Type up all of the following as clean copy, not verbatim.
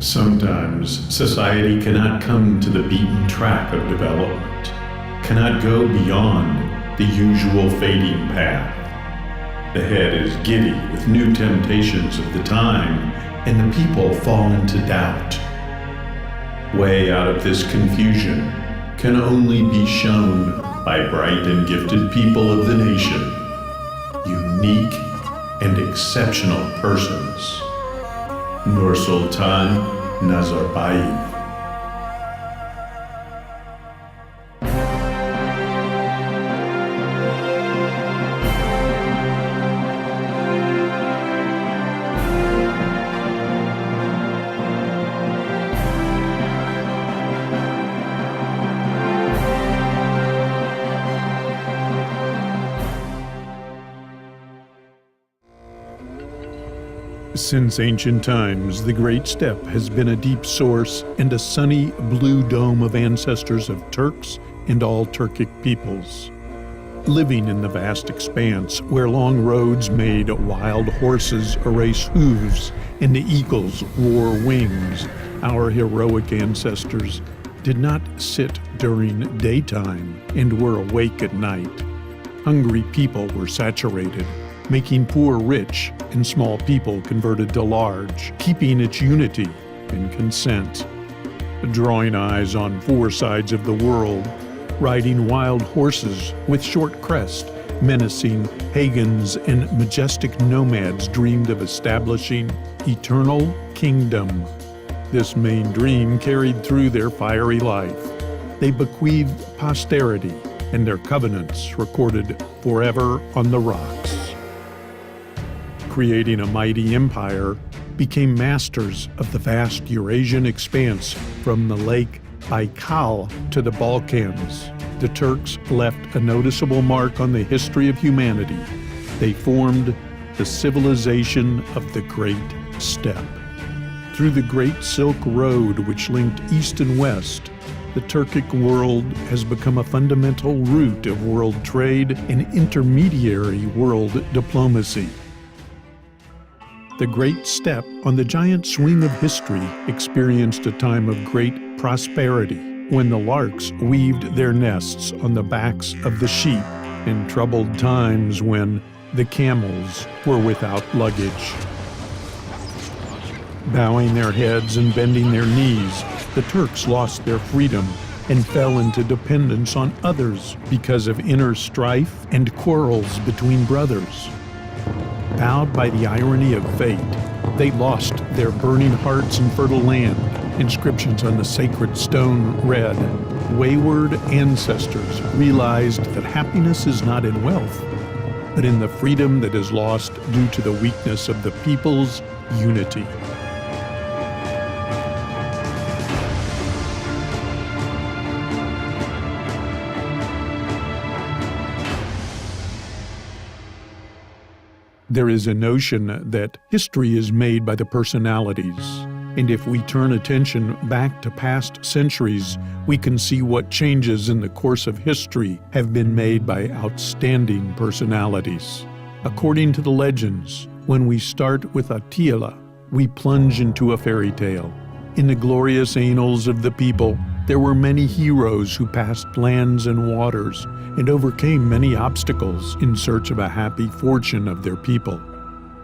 Sometimes society cannot come to the beaten track of development, cannot go beyond the usual fading path. The head is giddy with new temptations of the time, and the people fall into doubt. Way out of this confusion can only be shown by bright and gifted people of the nation, unique and exceptional persons. Nur Sultan Nazarbayev. Since ancient times, the Great Steppe has been a deep source and a sunny blue dome of ancestors of Turks and all Turkic peoples. Living in the vast expanse where long roads made wild horses erase hooves and the eagles wore wings, our heroic ancestors did not sit during daytime and were awake at night. Hungry people were saturated, making poor rich and small people converted to large, keeping its unity and consent. Drawing eyes on four sides of the world, riding wild horses with short crest, menacing pagans and majestic nomads dreamed of establishing eternal kingdom. This main dream carried through their fiery life. They bequeathed posterity and their covenants recorded forever on the rocks. Creating a mighty empire, became masters of the vast Eurasian expanse from the Lake Baikal to the Balkans. The Turks left a noticeable mark on the history of humanity. They formed the civilization of the Great Steppe. Through the Great Silk Road, which linked east and west, the Turkic world has become a fundamental route of world trade and intermediary world diplomacy. The Great Steppe, on the giant swing of history, experienced a time of great prosperity when the larks weaved their nests on the backs of the sheep, in troubled times when the camels were without luggage. Bowing their heads and bending their knees, the Turks lost their freedom and fell into dependence on others because of inner strife and quarrels between brothers. Bowed by the irony of fate, they lost their burning hearts and fertile land. Inscriptions on the sacred stone read, "Wayward ancestors realized that happiness is not in wealth, but in the freedom that is lost due to the weakness of the people's unity." There is a notion that history is made by the personalities, and if we turn attention back to past centuries, we can see what changes in the course of history have been made by outstanding personalities. According to the legends, when we start with Attila, we plunge into a fairy tale. In the glorious annals of the people, there were many heroes who passed lands and waters and overcame many obstacles in search of a happy fortune of their people.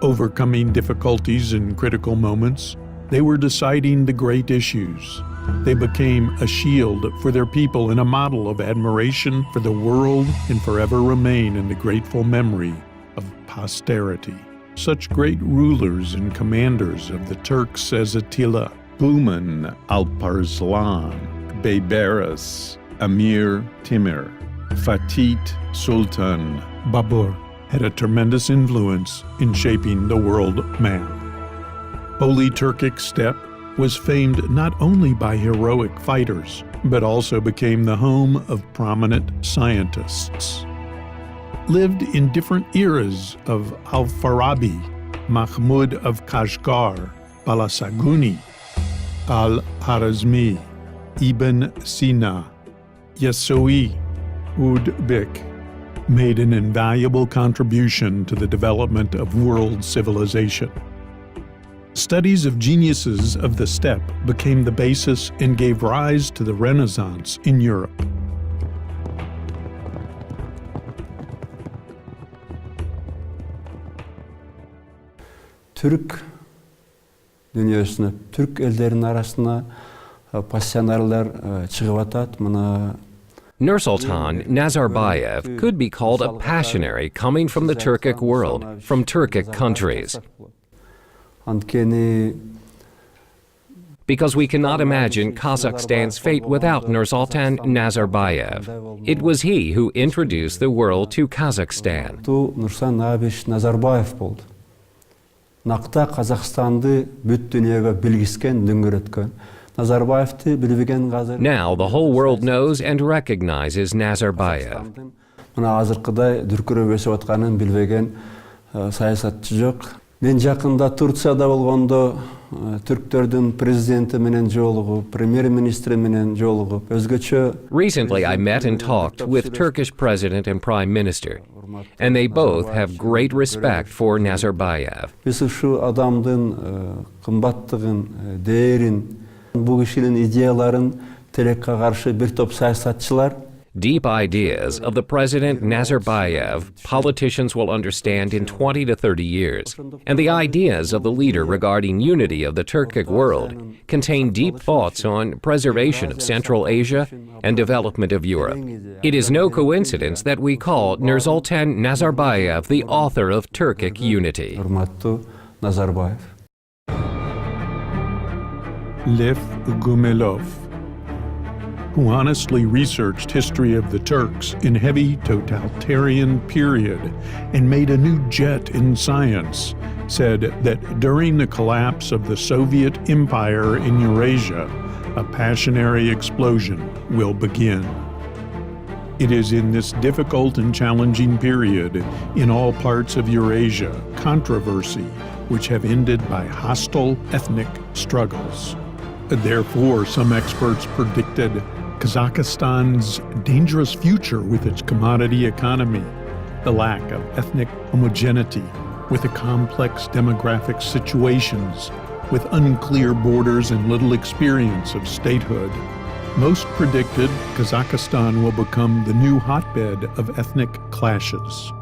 Overcoming difficulties in critical moments, they were deciding the great issues. They became a shield for their people and a model of admiration for the world, and forever remain in the grateful memory of posterity. Such great rulers and commanders of the Turks as Attila, Buman Alparslan, Baybaris, Amir Timur, Fatih Sultan Babur had a tremendous influence in shaping the world map. Holy Turkic Steppe was famed not only by heroic fighters, but also became the home of prominent scientists. Lived in different eras of Al-Farabi, Mahmud of Kashgar, Balasaguni, Al-Harazmi, Ibn Sina, Yasoui, Udbik, made an invaluable contribution to the development of world civilization. Studies of geniuses of the steppe became the basis and gave rise to the Renaissance in Europe. Türk dünyasına, Türk ellerinin arasına passionerler çıkıp atat. Nursultan Nazarbayev could be called a passionary coming from the Turkic world, from Turkic countries. Because we cannot imagine Kazakhstan's fate without Nursultan Nazarbayev. It was he who introduced the world to Kazakhstan. Nursultan Nazarbayev oldu. Naqta Kazakhstan'dı büt dünyaya bilgisken, düngüretken. Nazarbayev'ti bilbigen gazır. Now the whole world knows and recognizes Nazarbayev. Mına azırkıda dürküröp ösüp atkanын bilbegen sayasatçı yok. Men jakында Turkiyada болгондо Türkтердин президенти менен жолугуп, премьер-министри менен жолугуп, өзгөчө. Recently I met and talked with Turkish President and Prime Minister, and they both have great respect for Nazarbayev. Biz şu adamdın kımbattığın, değerin, bu kişinin ideyaların telekka karşı bir top sayasatçılar. Deep ideas of the President Nazarbayev, politicians will understand in 20 to 30 years, and the ideas of the leader regarding unity of the Turkic world contain deep thoughts on preservation of Central Asia and development of Europe. It is no coincidence that we call Nursultan Nazarbayev the author of Turkic unity. Lev Gumelov, who honestly researched history of the Turks in heavy totalitarian period and made a new jet in science, said that during the collapse of the Soviet Empire in Eurasia, a passionary explosion will begin. It is in this difficult and challenging period in all parts of Eurasia, controversy, which have ended by hostile ethnic struggles. Therefore, some experts predicted Kazakhstan's dangerous future with its commodity economy, the lack of ethnic homogeneity, with the complex demographic situations, with unclear borders and little experience of statehood. Most predicted Kazakhstan will become the new hotbed of ethnic clashes.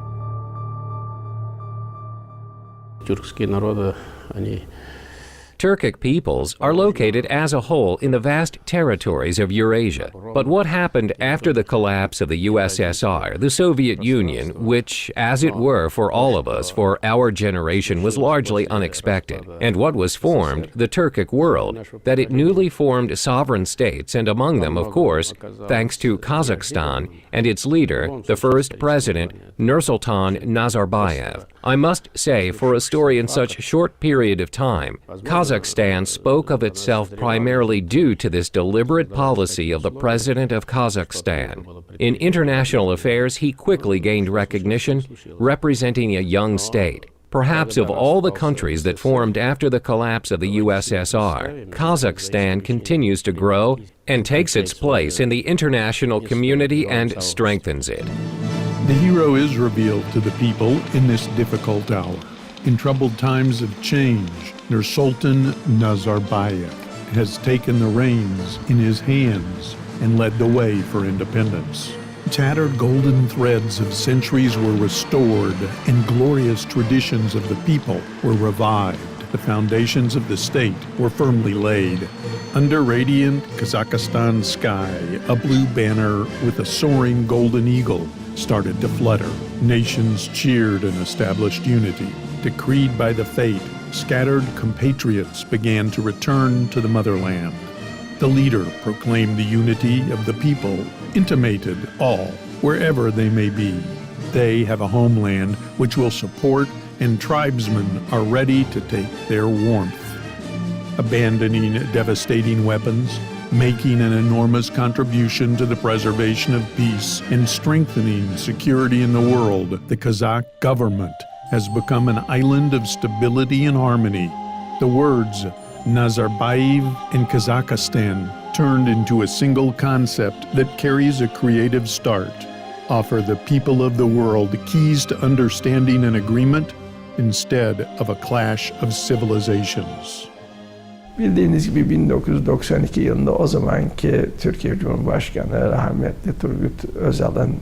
Turkic peoples are located as a whole in the vast territories of Eurasia. But what happened after the collapse of the USSR, the Soviet Union, which, as it were for all of us, for our generation, was largely unexpected, and what was formed, the Turkic world, that it newly formed sovereign states, and among them, of course, thanks to Kazakhstan and its leader, the first president, Nursultan Nazarbayev. I must say, for a story in such a short period of time, Kazakhstan spoke of itself primarily due to this deliberate policy of the President of Kazakhstan. In international affairs, he quickly gained recognition, representing a young state. Perhaps of all the countries that formed after the collapse of the USSR, Kazakhstan continues to grow and takes its place in the international community and strengthens it. The hero is revealed to the people in this difficult hour. In troubled times of change, Nursultan Nazarbayev has taken the reins in his hands and led the way for independence. Tattered golden threads of centuries were restored and glorious traditions of the people were revived. The foundations of the state were firmly laid. Under radiant Kazakhstan sky, a blue banner with a soaring golden eagle started to flutter. Nations cheered and established unity. Decreed by the fate, scattered compatriots began to return to the motherland. The leader proclaimed the unity of the people, intimated all, wherever they may be. They have a homeland which will support, and tribesmen are ready to take their warmth. Abandoning devastating weapons, making an enormous contribution to the preservation of peace and strengthening security in the world, the Kazakh government has become an island of stability and harmony. The words Nazarbayev and Kazakhstan turned into a single concept that carries a creative start, offer the people of the world keys to understanding and agreement, instead of a clash of civilizations. Bildiğiniz gibi 1992 yılında o zamanki Türkiye Cumhurbaşkanı rahmetli Turgut Özal'ın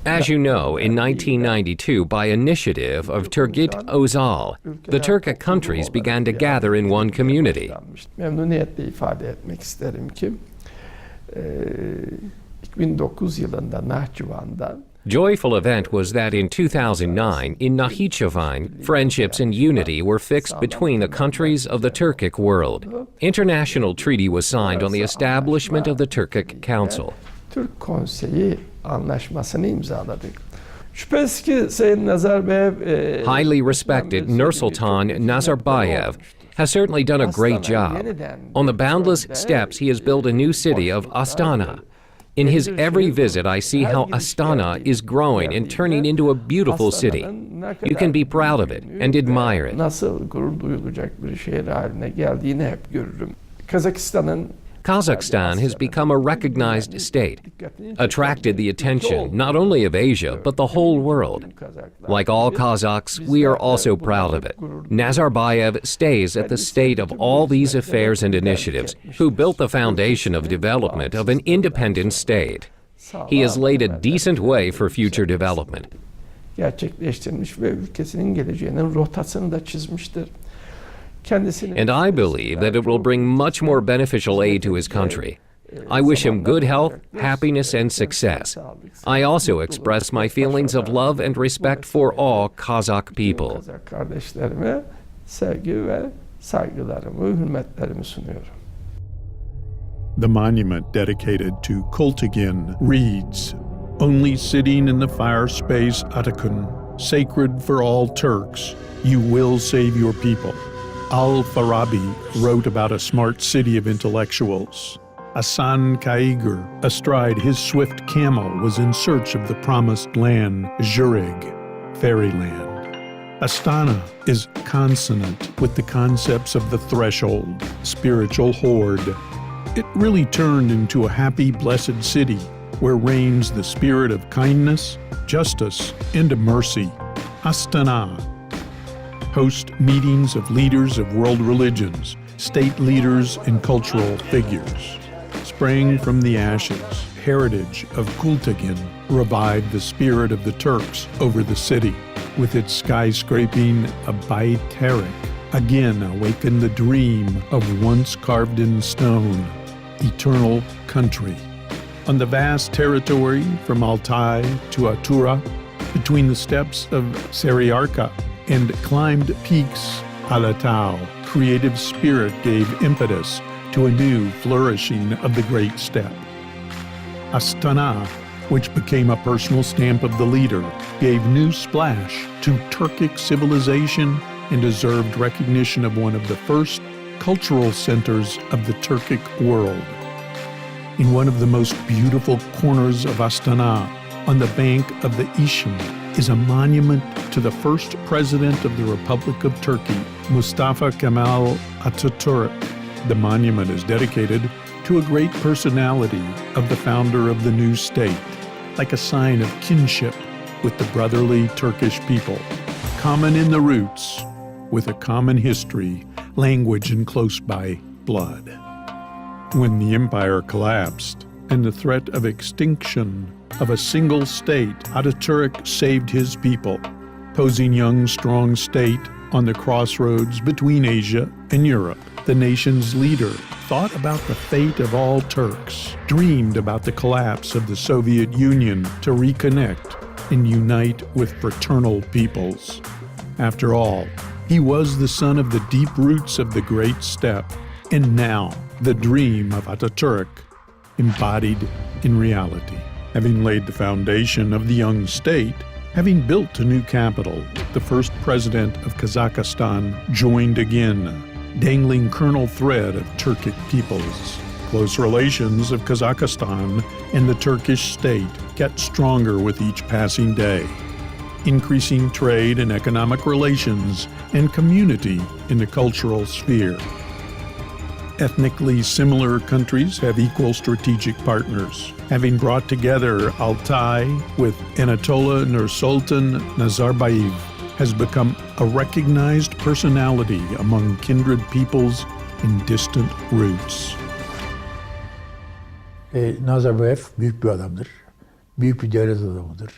As you know, in 1992, by initiative of Turkic Özal, the Turkic countries began to gather in one community. Memnuniyetle ifade etmek isterim ki 2009 yılında Nahçıvan'da Joyful event was that in 2009, in Nakhchivan, friendships and unity were fixed between the countries of the Turkic world. International treaty was signed on the establishment of the Turkic Council. Türk Konseyi anlaşmasını imzaladık. Şüphesiz ki Sayın Nazarbayev Highly respected Nursultan Nazarbayev has certainly done a great job. On the boundless steppes, he has built a new city of Astana. In his every visit, I see how Astana is growing and turning into a beautiful city. You can be proud of it and admire it. Nasıl gurur duyulacak bir şehir haline geldiğini hep görürüm. Kazakistan'ın Kazakhstan has become a recognized state, attracted the attention not only of Asia, but the whole world. Like all Kazakhs, we are also proud of it. Nazarbayev stays at the state of all these affairs and initiatives, who built the foundation of development of an independent state. He has laid a decent way for future development. gerçekleştirmiş ve ülkesinin geleceğinin rotasını da çizmiştir. And I believe that it will bring much more beneficial aid to his country. I wish him good health, happiness, and success. I also express my feelings of love and respect for all Kazakh people. Kazak kardeşlerime sevgi ve saygılarımı, hürmetlerimi sunuyorum. The monument dedicated to Kultigin reads, "Only sitting in the fire space Atakun, sacred for all Turks, you will save your people." Al-Farabi wrote about a smart city of intellectuals. Hasan Kaiger, astride his swift camel, was in search of the promised land, Zhurig, fairyland. Astana is consonant with the concepts of the threshold, spiritual horde. It really turned into a happy, blessed city where reigns the spirit of kindness, justice, and mercy. Astana hosts meetings of leaders of world religions, state leaders, and cultural figures. Sprang from the ashes, heritage of Kultigin revived the spirit of the Turks over the city. With its skyscraping Bayterik, again awakened the dream of once carved in stone, eternal country. On the vast territory from Altai to Atura, between the steppes of Saryarka and climbed peaks Alatau, creative spirit gave impetus to a new flourishing of the great steppe. Astana, which became a personal stamp of the leader, gave new splash to Turkic civilization and deserved recognition of one of the first cultural centers of the Turkic world. In one of the most beautiful corners of Astana, on the bank of the Ishim, is a monument to the first president of the Republic of Turkey, Mustafa Kemal Atatürk. The monument is dedicated to a great personality of the founder of the new state, like a sign of kinship with the brotherly Turkish people, common in the roots, with a common history, language, and close-by blood. When the empire collapsed and the threat of extinction of a single state, Ataturk saved his people, posing young, strong state on the crossroads between Asia and Europe. The nation's leader thought about the fate of all Turks, dreamed about the collapse of the Soviet Union to reconnect and unite with fraternal peoples. After all, he was the son of the deep roots of the great steppe, and now the dream of Ataturk embodied in reality. Having laid the foundation of the young state, having built a new capital, the first president of Kazakhstan joined again, dangling kernel thread of Turkic peoples. Close relations of Kazakhstan and the Turkish state get stronger with each passing day. Increasing trade and economic relations and community in the cultural sphere. Ethnically similar countries have equal strategic partners, having brought together Altai with Anatolia Nursultan Nazarbayev has become a recognized personality among kindred peoples and distant roots. Nazarbayev büyük bir adamdır. Büyük bir devlet adamıdır.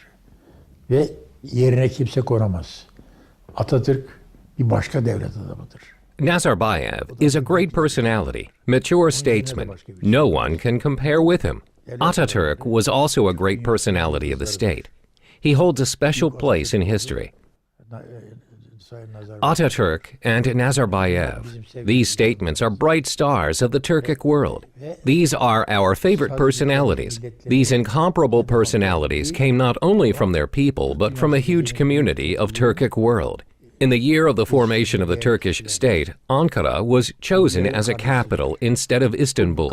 Ve yerine kimse konamaz. Atatürk bir başka devlet adamıdır. Nazarbayev is a great personality, mature statesman. No one can compare with him. Ataturk was also a great personality of the state. He holds a special place in history. Ataturk and Nazarbayev, these statements are bright stars of the Turkic world. These are our favorite personalities. These incomparable personalities came not only from their people, but from a huge community of Turkic world. In the year of the formation of the Turkish state, Ankara was chosen as a capital instead of Istanbul.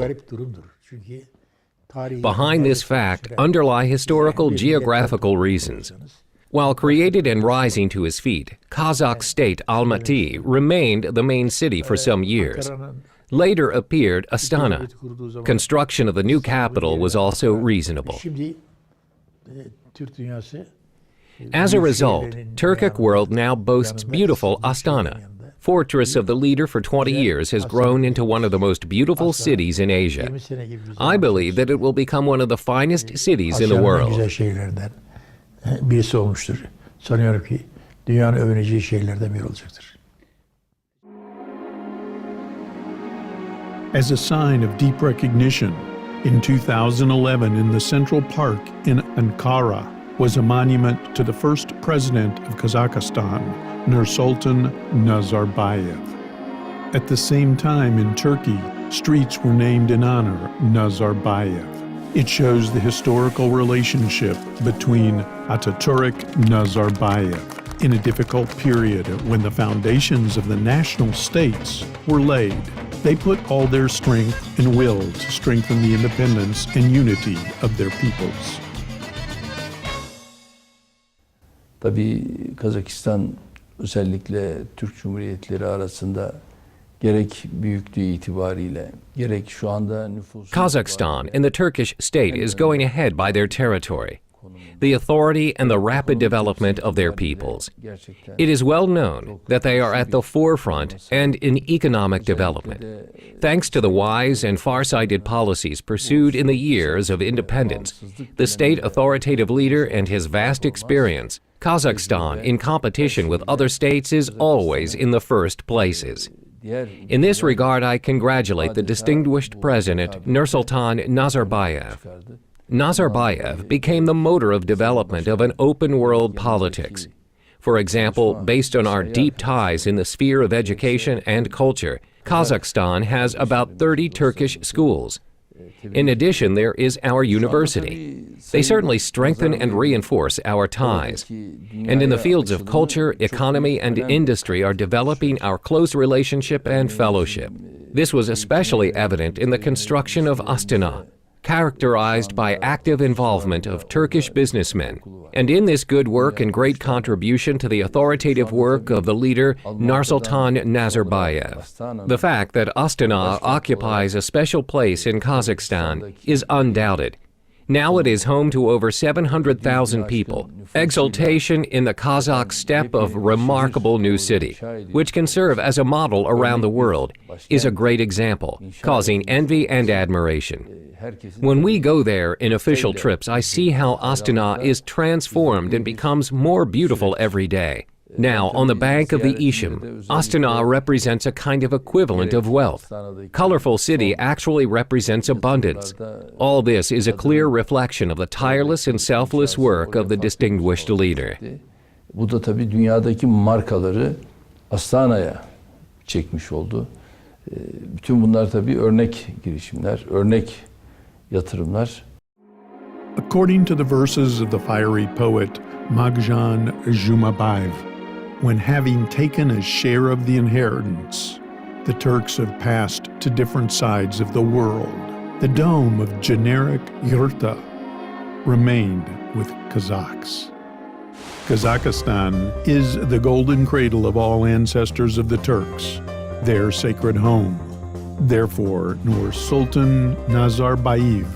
Behind this fact underlie historical geographical reasons. While created and rising to his feet, Kazakh state Almaty remained the main city for some years. Later appeared Astana. Construction of the new capital was also reasonable. As a result, Turkic world now boasts beautiful Astana. Fortress of the leader for 20 years has grown into one of the most beautiful cities in Asia. I believe that it will become one of the finest cities in the world. Birisi olmuştur. Sanıyorum ki dünyanın övüneceği şehirlerden biri olacaktır. As a sign of deep recognition, in 2011 in the Central Park in Ankara was a monument to the first president of Kazakhstan, Nursultan Nazarbayev. At the same time in Turkey, streets were named in honor of Nazarbayev. It shows the historical relationship between Ataturk and Nazarbayev in a difficult period when the foundations of the national states were laid. They put all their strength and will to strengthen the independence and unity of their peoples. Tabii Kazakistan özellikle Türk Cumhuriyetleri arasında gerek büyüklüğü itibariyle gerek şu anda nüfusu Kazakhstan and the Turkish state is going ahead by their territory, the authority and the rapid development of their peoples. It is well known that they are at the forefront and in economic development. Thanks to the wise and far-sighted policies pursued in the years of independence, the state authoritative leader and his vast experience, Kazakhstan, in competition with other states, is always in the first places. In this regard, I congratulate the distinguished President Nursultan Nazarbayev. Nazarbayev became the motor of development of an open world politics. For example, based on our deep ties in the sphere of education and culture, Kazakhstan has about 30 Turkish schools. In addition, there is our university. They certainly strengthen and reinforce our ties. And in the fields of culture, economy, and industry are developing our close relationship and fellowship. This was especially evident in the construction of Astana, characterized by active involvement of Turkish businessmen. And in this good work and great contribution to the authoritative work of the leader Nursultan Nazarbayev, the fact that Astana occupies a special place in Kazakhstan is undoubted. Now it is home to over 700,000 people. Exultation in the Kazakh steppe of remarkable new city, which can serve as a model around the world, is a great example, causing envy and admiration. When we go there in official trips, I see how Astana is transformed and becomes more beautiful every day. Now, on the bank of the Ishim, Astana represents a kind of equivalent of wealth. Colorful city actually represents abundance. All this is a clear reflection of the tireless and selfless work of the distinguished leader. Bu da tabii dünyadaki markaları Astana'ya çekmiş oldu. Bütün bunlar tabii örnek girişimler, örnek yatırımlar. According to the verses of the fiery poet Magjan Jumabayev, when having taken a share of the inheritance, the Turks have passed to different sides of the world. The dome of generic yurta remained with Kazakhs. Kazakhstan is the golden cradle of all ancestors of the Turks, their sacred home. Therefore, Nursultan Nazarbayev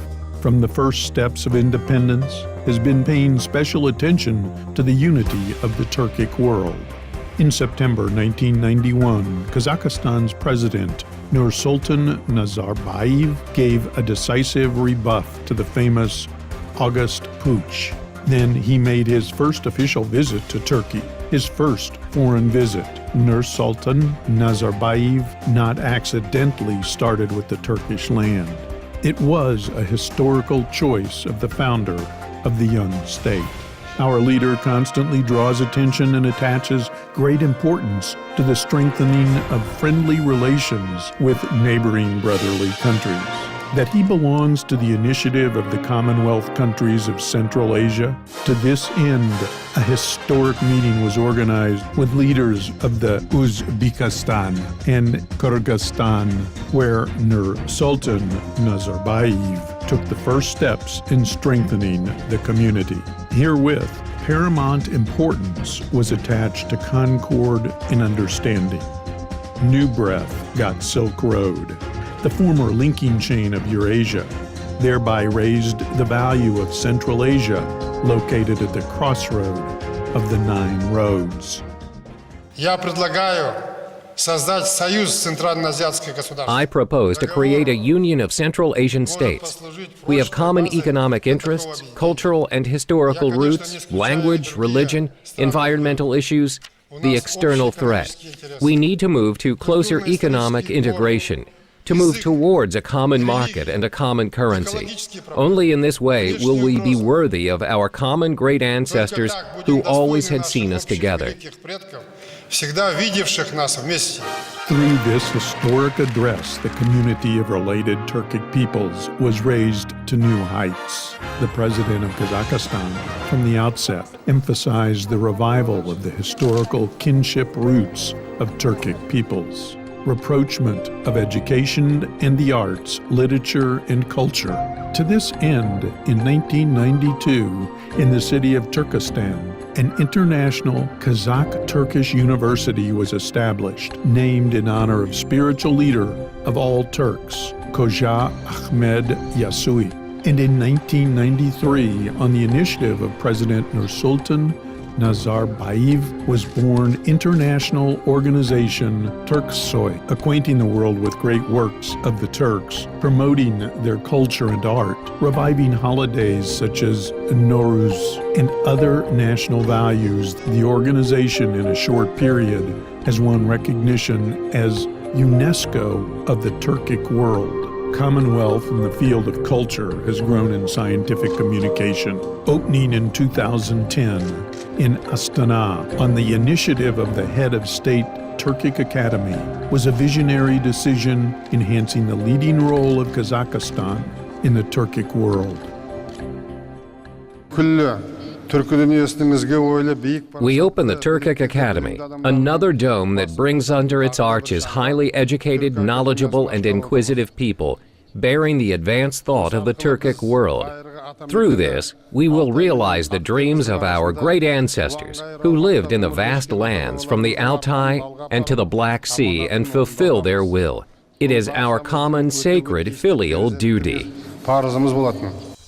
from the first steps of independence, has been paying special attention to the unity of the Turkic world. In September 1991, Kazakhstan's president Nursultan Nazarbayev gave a decisive rebuff to the famous August Putsch. Then he made his first official visit to Turkey, his first foreign visit. Nursultan Nazarbayev not accidentally started with the Turkish land. It was a historical choice of the founder of the young state. Our leader constantly draws attention and attaches great importance to the strengthening of friendly relations with neighboring brotherly countries. That he belongs to the initiative of the Commonwealth countries of Central Asia. To this end, a historic meeting was organized with leaders of the Uzbekistan and Kyrgyzstan, where Nursultan Nazarbayev took the first steps in strengthening the community. Herewith, paramount importance was attached to concord and understanding. New breath got Silk Road, the former linking chain of Eurasia, thereby raised the value of Central Asia, located at the crossroad of the 9 roads. Я предлагаю создать союз центральноазиатских государств. I propose to create a union of Central Asian states. We have common economic interests, cultural and historical roots, language, religion, environmental issues, the external threat. We need to move to closer economic integration, to move towards a common market and a common currency. Only in this way will we be worthy of our common great ancestors who always had seen us together. Всегда видевших нас вместе. Through this historic address, the community of related Turkic peoples was raised to new heights. The president of Kazakhstan, from the outset, emphasized the revival of the historical kinship roots of Turkic peoples, rapprochement of education and the arts, literature, and culture. To this end, in 1992, in the city of Turkestan, an international Kazakh-Turkish university was established, named in honor of spiritual leader of all Turks, Koja Ahmed Yasui. And in 1993, on the initiative of President Nursultan Nazarbayev, was born International Organization Turksoy, acquainting the world with great works of the Turks, promoting their culture and art, reviving holidays such as Nowruz and other national values. The organization, in a short period, has won recognition as UNESCO of the Turkic world. Commonwealth in the field of culture has grown in scientific communication, opening in 2010 in Astana on the initiative of the head of state. Turkic Academy was a visionary decision enhancing the leading role of Kazakhstan in the Turkic world. We open the Turkic Academy, another dome that brings under its arches highly educated, knowledgeable, and inquisitive people, bearing the advanced thought of the Turkic world. Through this, we will realize the dreams of our great ancestors who lived in the vast lands from the Altai and to the Black Sea and fulfill their will. It is our common sacred filial duty.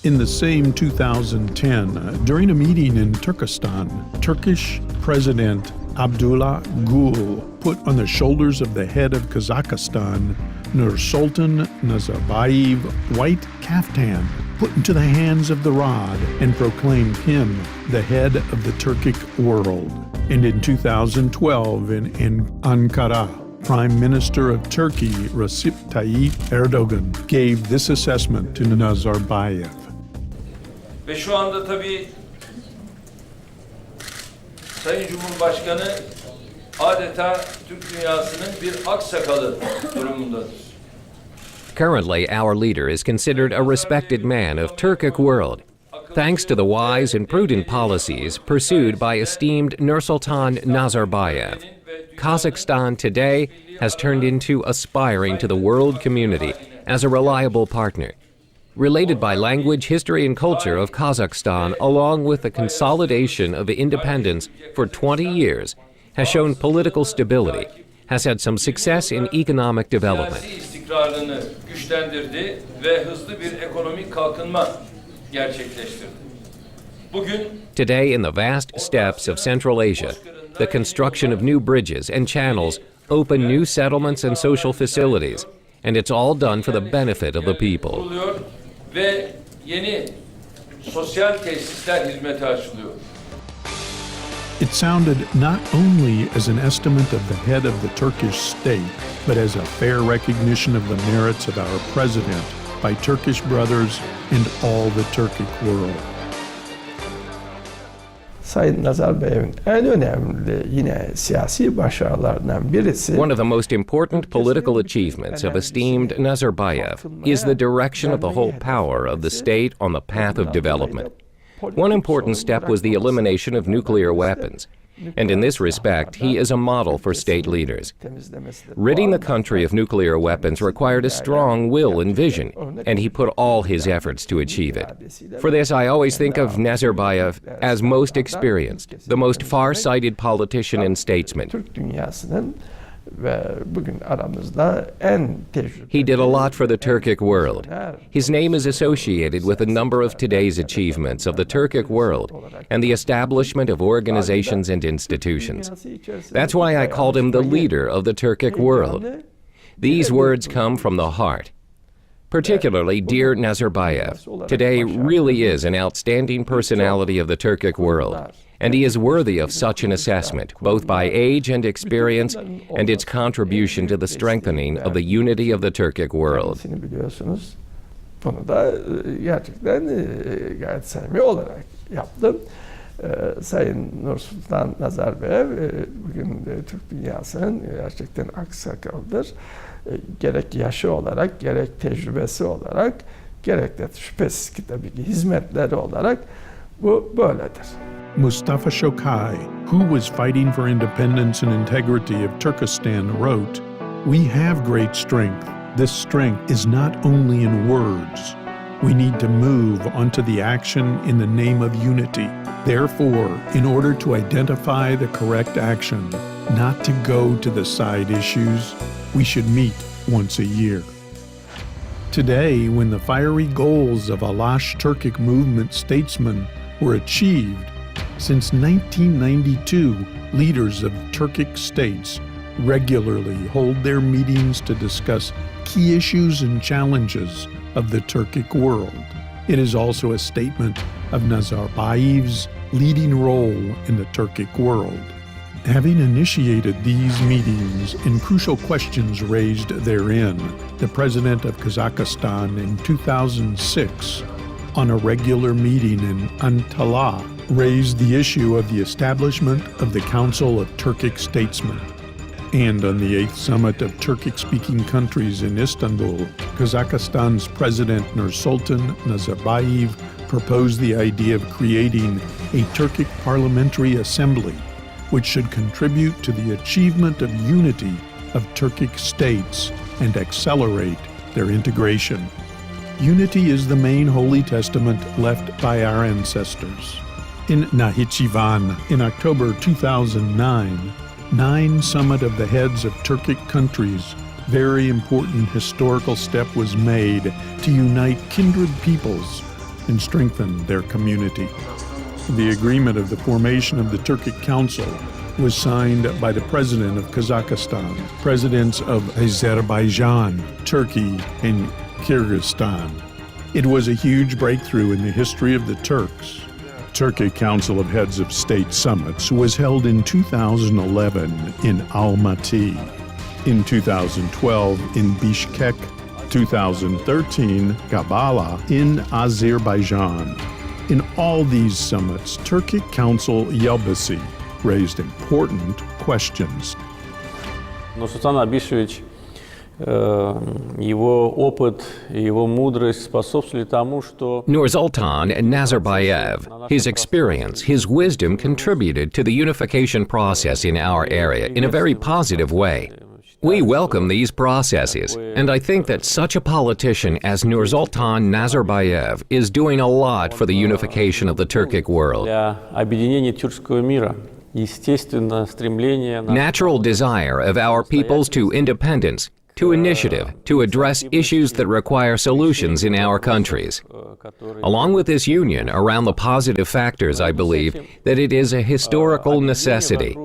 In the same 2010, during a meeting in Turkestan, Turkish President Abdullah Gül put on the shoulders of the head of Kazakhstan, Nursultan Nazarbayev, white kaftan put into the hands of the rod and proclaimed him the head of the Turkic world. And in 2012, in Ankara, Prime Minister of Turkey, Recep Tayyip Erdogan, gave this assessment to Nazarbayev. Ve şu anda tabii Sayın Cumhurbaşkanı adeta Türk dünyasının bir aksakalı durumundadır. Currently, our leader is considered a respected man of Turkic world, thanks to the wise and prudent policies pursued by esteemed Nursultan Nazarbayev. Kazakhstan today has turned into aspiring to the world community as a reliable partner. Related by language, history, and culture of Kazakhstan, along with the consolidation of independence for 20 years, has shown political stability, has had some success in economic development. istikrarını güçlendirdi ve hızlı bir ekonomik kalkınma gerçekleştirdi. Bugün Today, in the vast steppes of Central Asia, the construction of new bridges and channels open new settlements and social facilities, and it's all done for the benefit of the people. kuruluyor ve yeni sosyal tesisler hizmete açılıyor. It sounded not only as an estimate of the head of the Turkish state, but as a fair recognition of the merits of our president by Turkish brothers and all the Turkic world. Sayın Nazarbayev'in en önemli yine siyasi başarılarından birisi One of the most important political achievements of esteemed Nazarbayev is the direction of the whole power of the state on the path of development. One important step was the elimination of nuclear weapons, and in this respect, he is a model for state leaders. Ridding the country of nuclear weapons required a strong will and vision, and he put all his efforts to achieve it. For this, I always think of Nazarbayev as most experienced, the most far-sighted politician and statesman. Türk dünyasının ve bugün aramızda en tecrübeli. He did a lot for the Turkic world. His name is associated with a number of today's achievements of the Turkic world and the establishment of organizations and institutions. That's why I called him the leader of the Turkic world. These words come from the heart. Particularly, dear Nazarbayev, today really is an outstanding personality of the Turkic world, and he is worthy of such an assessment, both by age and experience, and its contribution to the strengthening of the unity of the Turkic world. Kendisini biliyorsunuz. Bunu da gerçekten gayet samimi olarak yaptım. Sayın Nursultan Nazarbayev bugün Türk dünyasının gerçekten aksakaldır. Gerek yaşı olarak, gerek tecrübesi olarak, gerek de şüphesiz ki tabii ki hizmetleri olarak bu böyledir. Mustafa Shokay, who was fighting for independence and integrity of Turkestan, wrote, "We have great strength. This strength is not only in words. We need to move onto the action in the name of unity. Therefore, in order to identify the correct action, not to go to the side issues, we should meet once a year." Today, when the fiery goals of Alash Turkic movement statesmen were achieved, since 1992, leaders of Turkic states regularly hold their meetings to discuss key issues and challenges of the Turkic world. It is also a statement of Nazarbayev's leading role in the Turkic world. Having initiated these meetings and crucial questions raised therein, the President of Kazakhstan in 2006, on a regular meeting in Antalya, raised the issue of the establishment of the Council of Turkic Statesmen. And on the 8th Summit of Turkic-speaking countries in Istanbul, Kazakhstan's President Nursultan Nazarbayev proposed the idea of creating a Turkic Parliamentary Assembly, which should contribute to the achievement of unity of Turkic states and accelerate their integration. Unity is the main holy testament left by our ancestors. In Nakhchivan, in October 2009, 9 Summit of the Heads of Turkic countries, very important historical step was made to unite kindred peoples and strengthen their community. The agreement of the formation of the Turkic Council was signed by the President of Kazakhstan, Presidents of Azerbaijan, Turkey, and Kyrgyzstan. It was a huge breakthrough in the history of the Turks. Turkic Council of Heads of State Summits was held in 2011 in Almaty, in 2012 in Bishkek, 2013 Gabala in Azerbaijan. In all these summits, Turkic Council Yelbasi raised important questions. Нурсултан Абишевич, его опыт, его мудрость способствовали тому, что Nursultan Nazarbayev, his experience, his wisdom contributed to the unification process in our area in a very positive way. We welcome these processes, and I think that such a politician as Nursultan Nazarbayev is doing a lot for the unification of the Turkic world. для объединения тюркского мира, естественно, стремление Natural desire of our peoples to independence, to initiative to address issues that require solutions in our countries. Along with this union around the positive factors, I believe that it is a historical necessity.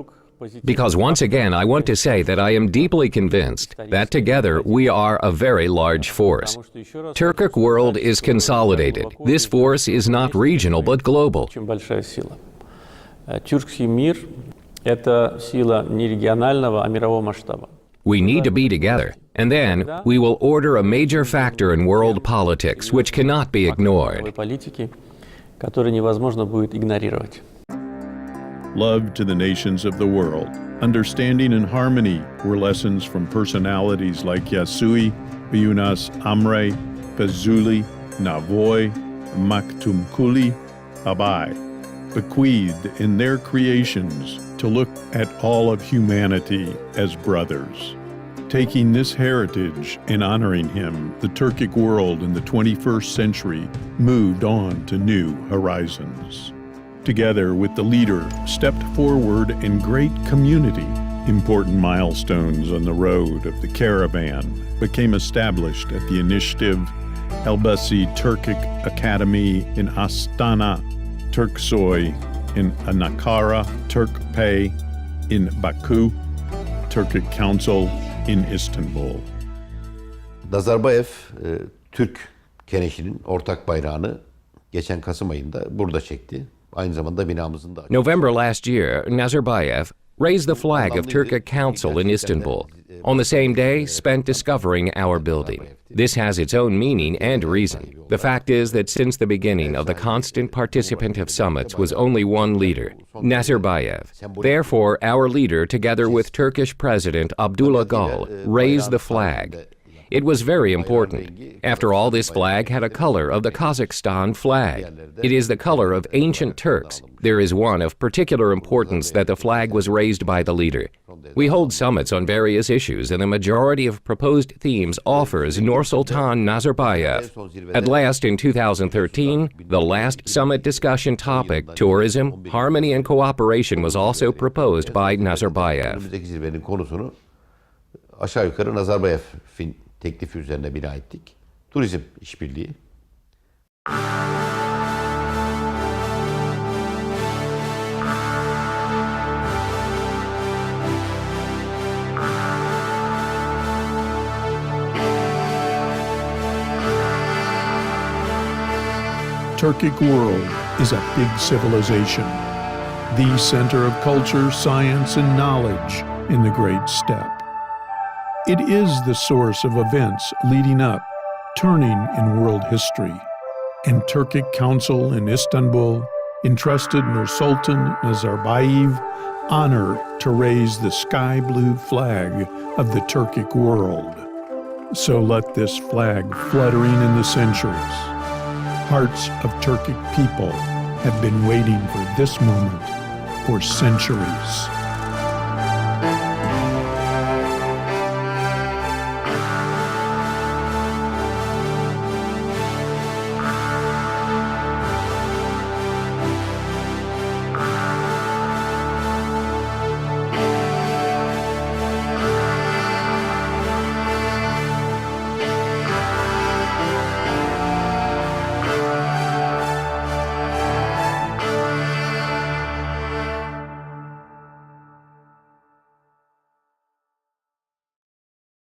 Because once again, I want to say that I am deeply convinced that together we are a very large force. Turkic world is consolidated. This force is not regional but global. Тюркский мир – это сила не регионального, а мирового масштаба. We need to be together, and then we will order a major factor in world politics which cannot be ignored. Политики, которые невозможно будет игнорировать. Love to the nations of the world. Understanding and harmony were lessons from personalities like Yasui, Yunus Amre, Fazuli, Navoy, Maktumkuli, Abai, bequeathed in their creations to look at all of humanity as brothers. Taking this heritage and honoring him, the Turkic world in the 21st century moved on to new horizons. Together with the leader, stepped forward in great community. Important milestones on the road of the caravan became established at the initiative Elbasi Turkic Academy in Astana, Turksoy in Ankara, Turkpay in Baku, Turkic Council in Istanbul. Nazarbayev, Türk Keneşi'nin ortak bayrağını geçen Kasım ayında burada çekti. Aynı zamanda binamızın da... November last year, Nazarbayev raised the flag of Turkic Council in Istanbul. On the same day, spent discovering our building. This has its own meaning and reason. The fact is that since the beginning of the constant participant of summits was only one leader, Nazarbayev. Therefore, our leader, together with Turkish President Abdullah Gül, raised the flag. It was very important. After all, this flag had a color of the Kazakhstan flag. It is the color of ancient Turks. There is one of particular importance that the flag was raised by the leader. We hold summits on various issues, and the majority of proposed themes offers Nursultan Nazarbayev. At last, in 2013, the last summit discussion topic, tourism, harmony and cooperation, was also proposed by Nazarbayev. Önümüzdeki zirvenin konusunu aşağı yukarı Nazarbayev'in teklifi üzerine bina ettik. Turizm işbirliği. Turkic world is a big civilization, the center of culture, science, and knowledge in the Great Steppe. It is the source of events leading up, turning in world history. And Turkic Council in Istanbul entrusted Nursultan Nazarbayev honor to raise the sky blue flag of the Turkic world. So let this flag fluttering in the centuries. Hearts of Turkic people have been waiting for this moment for centuries.